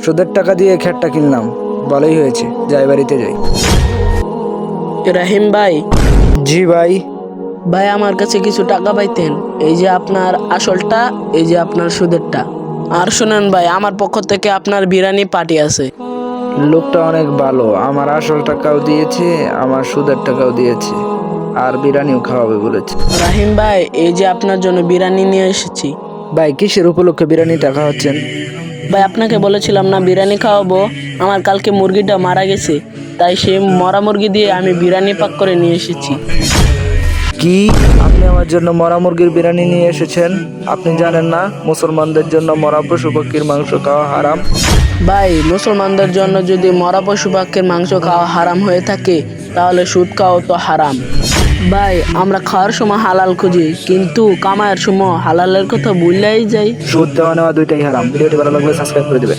সুদের টাকা দিয়ে খ্যাটটা কিনলাম, ভালোই হয়েছে, যাই বাড়িতে যাই। রাহিম ভাই, জি ভাই। ভাই আমার কাছে কিছু টাকা পাইতেন। এই যে আপনার আসলটা, এই যে আপনার সুদেরটা। আর শুনেন ভাই, আমার পক্ষ থেকে আপনার বিরিয়ানি পার্টি আছে। লোকটা অনেক ভালো, আমার আসল টাকাও দিয়েছে, আমার সুদের টাকাও দিয়েছে, আর বিরিয়ানিও খাওয়াবে বলেছে। রাহিম ভাই, এই যে আপনার জন্য বিরিয়ানি নিয়ে এসেছি। ভাই কিসের উপলক্ষে বিরিয়ানি টাকা হচ্ছেন? ভাই আপনাকে বলেছিলাম না বিরিয়ানি খাওয়াবো, আমার কালকে মুরগিটা মারা গেছে, তাই সেই মরা মুরগি দিয়ে আমি বিরিয়ানি পাক করে নিয়ে এসেছি। কি, আপনি আমার জন্য মরা মুরগির বিরিয়ানি নিয়ে এসেছেন? আপনি জানেন না মুসলমানদের জন্য মরা পশু পাখির মাংস খাওয়া হারাম? ভাই, মুসলমানদের জন্য যদি মরা পশু পাখির মাংস খাওয়া হারাম হয়ে থাকে, তাহলে সুদ খাওয়া তো হারাম। ভাই, আমরা খাওয়ার সময় হালাল খুঁজি, কিন্তু কামায়ের সময় হালালের কথা ভুললেই যাই। সুদ দেওয়া নেওয়া দুইটাই হারাম। ভিডিওটি ভালো লাগলে সাবস্ক্রাইব করে দেবেন।